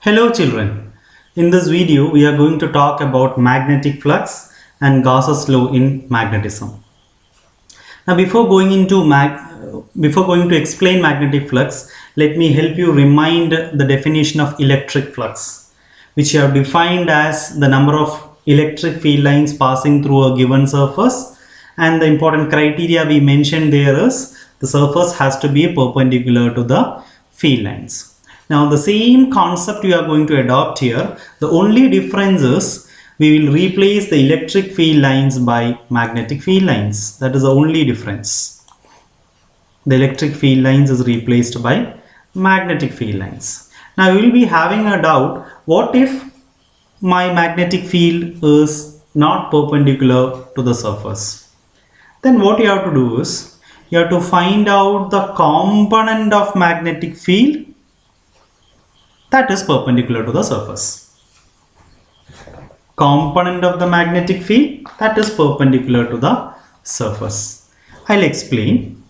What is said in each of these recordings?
Hello children, in this video we are going to talk about magnetic flux and Gauss's law in magnetism. Now before going to explain magnetic flux, let me help you remind the definition of electric flux, which you have defined as the number of electric field lines passing through a given surface, and the important criteria we mentioned there is the surface has to be perpendicular to the field lines. Now the same concept we are going to adopt here. The only difference is we will replace the electric field lines by magnetic field lines. That is the only difference. The electric field lines is replaced by magnetic field lines. Now you will be having a doubt, what if my magnetic field is not perpendicular to the surface? Then what you have to do is you have to find out the component of magnetic field that is perpendicular to the surface. Component of the magnetic field that is perpendicular to the surface. I'll explain.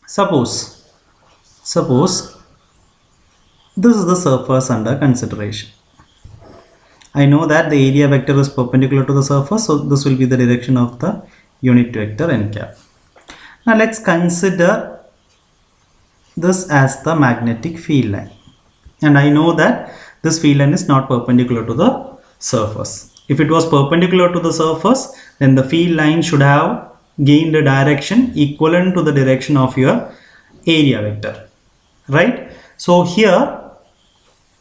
Suppose this is the surface under consideration. I know that the area vector is perpendicular to the surface, so this will be the direction of the unit vector n cap. Now let's consider this as the magnetic field line. And I know that this field line is not perpendicular to the surface. If it was perpendicular to the surface, then the field line should have gained a direction equivalent to the direction of your area vector, right? So here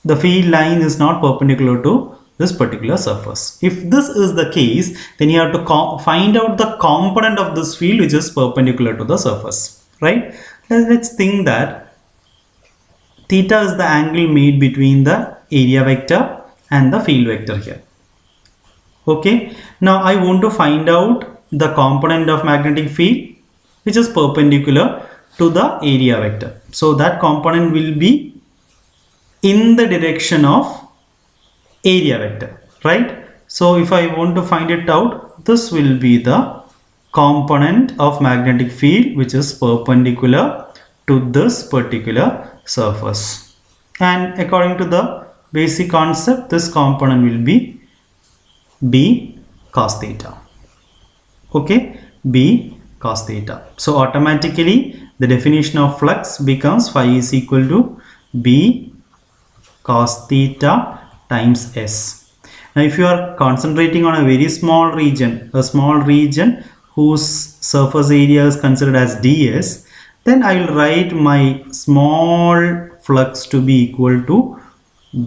the field line is not perpendicular to this particular surface. If this is the case, then you have to find out the component of this field which is perpendicular to the surface, right? Let's think that theta is the angle made between the area vector and the field vector here. Okay, now I want to find out the component of magnetic field which is perpendicular to the area vector. So that component will be in the direction of area vector, right? So if I want to find it out, this will be the component of magnetic field which is perpendicular to this particular surface, and according to the basic concept, this component will be B cos theta. Okay, B cos theta. So automatically the definition of flux becomes phi is equal to B cos theta times S. Now if you are concentrating on a very small region, whose surface area is considered as ds, then I will write my small flux to be equal to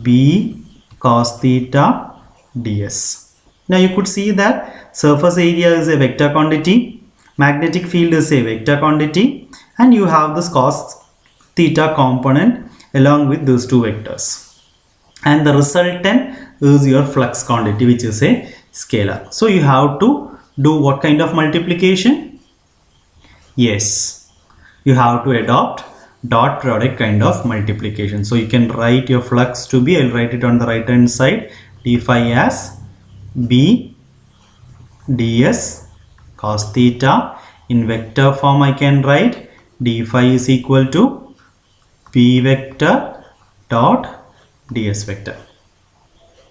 B cos theta ds. Now you could see that surface area is a vector quantity, magnetic field is a vector quantity, and you have this cos theta component along with those two vectors. And the resultant is your flux quantity, which is a scalar. So you have to do what kind of multiplication? Yes, you have to adopt dot product kind of multiplication. So you can write your flux to be, I'll write it on the right hand side, d phi as B ds cos theta. In vector form I can write d phi is equal to B vector dot ds vector,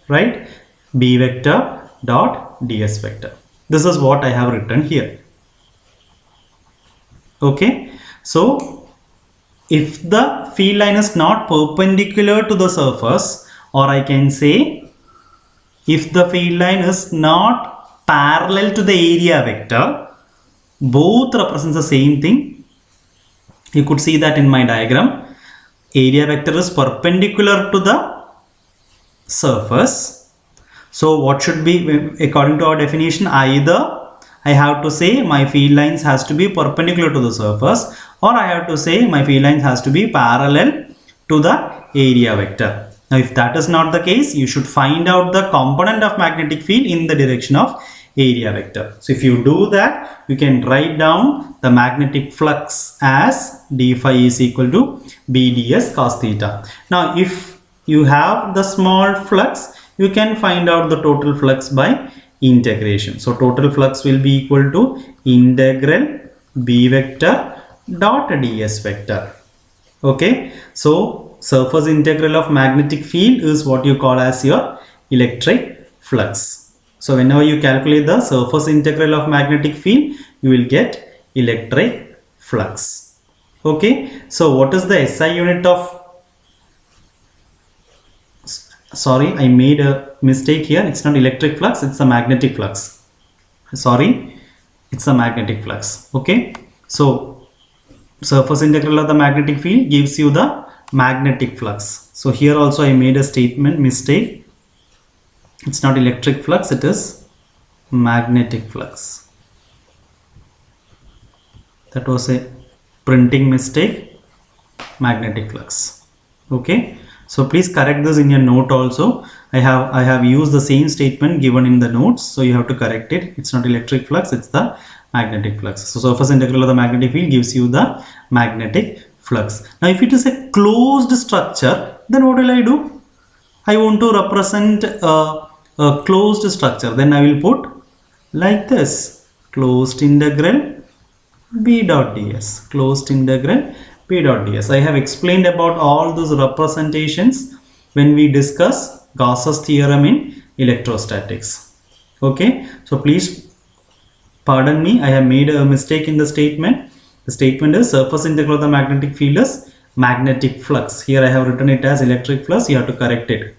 right? B vector dot ds vector. This is what I have written here. Okay, so if the field line is not perpendicular to the surface, or I can say if the field line is not parallel to the area vector, both represents the same thing. You could see that in my diagram. Area vector is perpendicular to the surface. So what should be, according to our definition, either I have to say my field lines has to be perpendicular to the surface, or I have to say my field lines has to be parallel to the area vector. Now if that is not the case, you should find out the component of magnetic field in the direction of area vector. So if you do that, you can write down the magnetic flux as d phi is equal to B ds cos theta. Now if you have the small flux, you can find out the total flux by integration. So total flux will be equal to integral B vector dot ds vector. Okay, so surface integral of magnetic field is what you call as your electric flux. So whenever you calculate the surface integral of magnetic field, you will get electric flux. Okay, so what is the SI unit of, sorry, I made a mistake here. It's not electric flux, it's a magnetic flux. Sorry, it's a magnetic flux. Okay, so surface integral of the magnetic field gives you the magnetic flux. So here also I made a statement mistake. It's not electric flux, it is magnetic flux. That was a printing mistake. Magnetic flux. Okay, so please correct this in your note also. I have used the same statement given in the notes, so you have to correct it. It's not electric flux, it's the magnetic flux. So surface integral of the magnetic field gives you the magnetic flux. Now if it is a closed structure, then what will I do? I want to represent a closed structure, then I will put like this, closed integral B dot ds, closed integral P dot ds. I have explained about all those representations when we discuss Gauss's theorem in electrostatics. Okay, so please pardon me, I have made a mistake in the statement. The statement is surface integral of the magnetic field is magnetic flux. Here I have written it as electric flux, you have to correct it.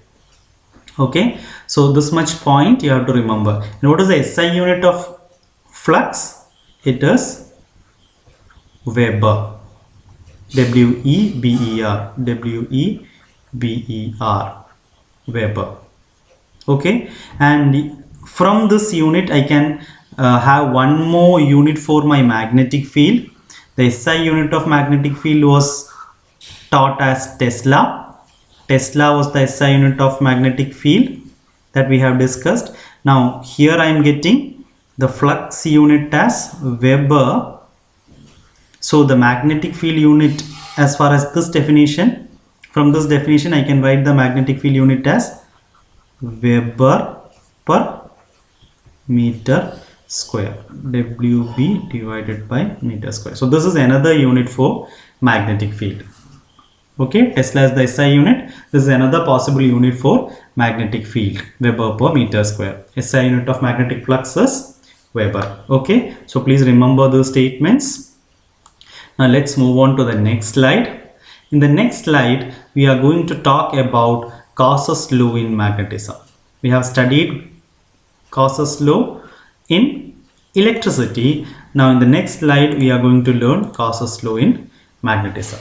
Okay, so this much point you have to remember. And what is the SI unit of flux? It is Weber. W-E-B-E-R. W-E-B-E-R. Weber. Okay, and from this unit I can have one more unit for my magnetic field. The SI unit of magnetic field was taught as Tesla. Tesla was the SI unit of magnetic field that we have discussed. Now here I am getting the flux unit as Weber. So the magnetic field unit, as far as this definition, from this definition I can write the magnetic field unit as Weber per meter square, WB divided by meter square. So this is another unit for magnetic field. Okay, Tesla is the SI unit. This is another possible unit for magnetic field, Weber per meter square. SI unit of magnetic flux is Weber. Okay, so please remember those statements. Now let's move on to the next slide. In the next slide, we are going to talk about Gauss's law in magnetism. We have studied Gauss's law in electricity. Now in the next slide, we are going to learn Gauss's law in magnetism.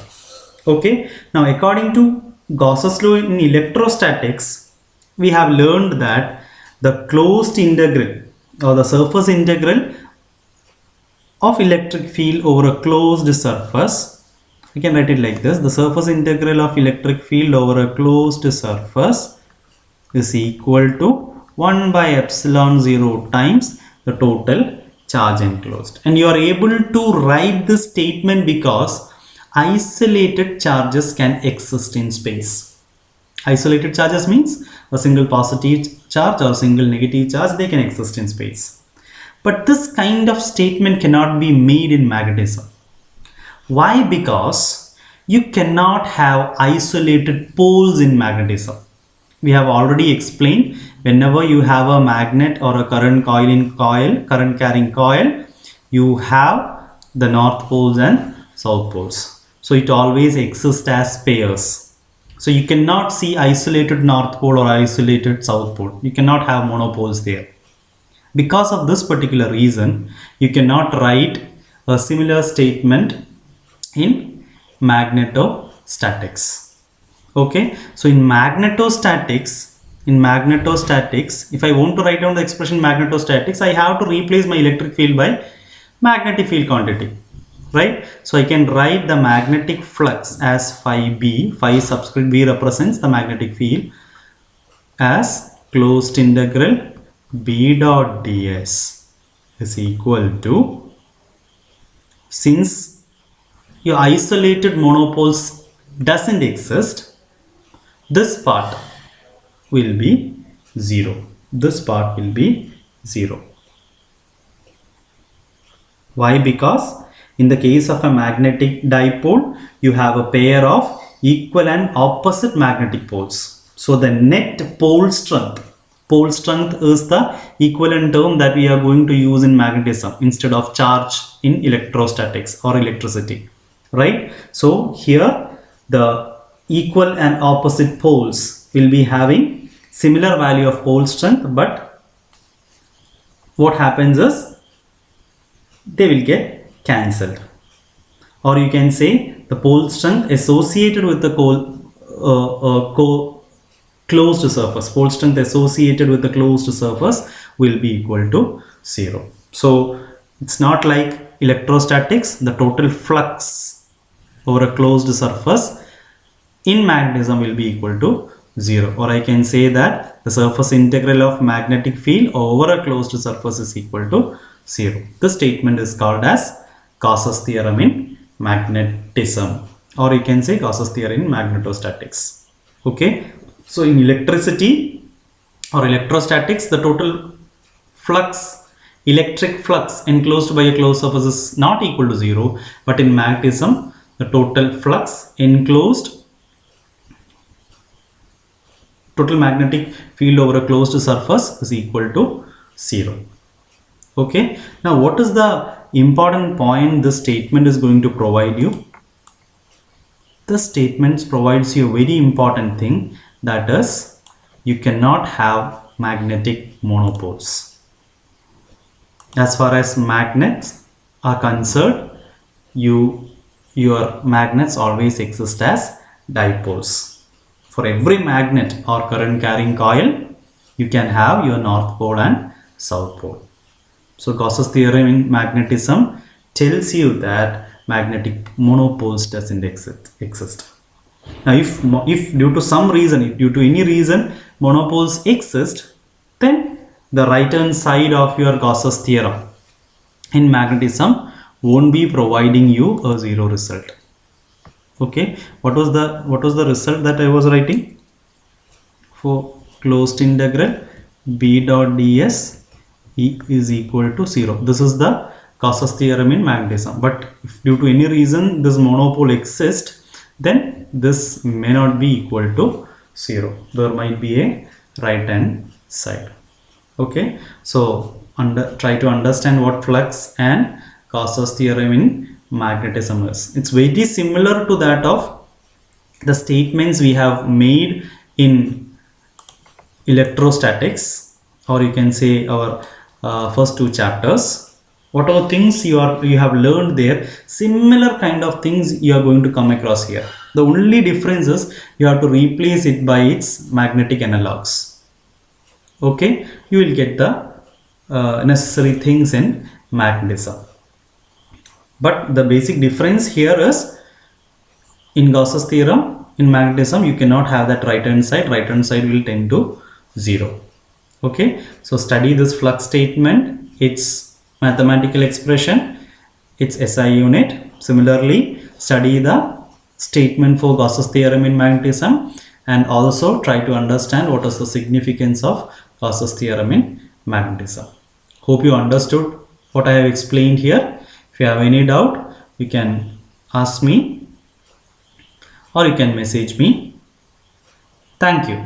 Okay, now according to Gauss's law in electrostatics, we have learned that the closed integral or the surface integral of electric field over a closed surface, we can write it like this: the surface integral of electric field over a closed surface is equal to 1 by epsilon 0 times the total charge enclosed. And you are able to write this statement because isolated charges can exist in space. Isolated charges means a single positive charge or single negative charge, they can exist in space. But this kind of statement cannot be made in magnetism. Why? Because you cannot have isolated poles in magnetism. We have already explained, whenever you have a magnet or a current carrying coil, you have the north poles and south poles. So it always exists as pairs. So you cannot see isolated north pole or isolated south pole. You cannot have monopoles there. Because of this particular reason, you cannot write a similar statement in magnetostatics. Okay, so in magnetostatics, if I want to write down the expression magnetostatics, I have to replace my electric field by magnetic field quantity, right? So I can write the magnetic flux as phi b, phi subscript b represents the magnetic field, as closed integral B dot ds is equal to, since your isolated monopoles doesn't exist, this part will be 0. This part will be 0. Why? Because in the case of a magnetic dipole, you have a pair of equal and opposite magnetic poles. So the net pole strength is the equivalent term that we are going to use in magnetism instead of charge in electrostatics or electricity, right? So here the equal and opposite poles will be having similar value of pole strength, but what happens is they will get cancelled. Or you can say the pole strength associated with the closed surface, pole strength associated with the closed surface will be equal to 0. So it's not like electrostatics, the total flux over a closed surface in magnetism will be equal to 0. Or I can say that the surface integral of magnetic field over a closed surface is equal to 0. This statement is called as Gauss's theorem in magnetism, or you can say Gauss's theorem in magnetostatics. Okay, so in electricity or electrostatics, the total flux, electric flux enclosed by a closed surface is not equal to 0, but in magnetism the total flux enclosed, total magnetic field over a closed surface is equal to 0. Okay, now what is the important point this statement is going to provide you? This statement provides you a very important thing, that is, you cannot have magnetic monopoles. As far as magnets are concerned, your magnets always exist as dipoles. For every magnet or current carrying coil, you can have your north pole and south pole. So Gauss's theorem in magnetism tells you that magnetic monopoles doesn't exist. Now if due to some reason, if due to any reason monopoles exist, then the right hand side of your Gauss's theorem in magnetism won't be providing you a 0 result. Okay, what was the result that I was writing? For closed integral B dot ds E is equal to 0. This is the Gauss's theorem in magnetism. But if due to any reason this monopole exists, then this may not be equal to 0. There might be a right hand side. Okay, so try to understand what flux and Gauss's theorem in magnetism is. It's very similar to that of the statements we have made in electrostatics, or you can say our first two chapters. Whatever things you have learned there, similar kind of things you are going to come across here. The only difference is you have to replace it by its magnetic analogs. Okay, you will get the necessary things in magnetism. But the basic difference here is, in Gauss's theorem in magnetism you cannot have that right hand side. Right hand side will tend to 0. Okay, so study this flux statement, its mathematical expression, its SI unit. Similarly, study the statement for Gauss's theorem in magnetism, and also try to understand what is the significance of Gauss's theorem in magnetism. Hope you understood what I have explained here. If you have any doubt, you can ask me or you can message me. Thank you.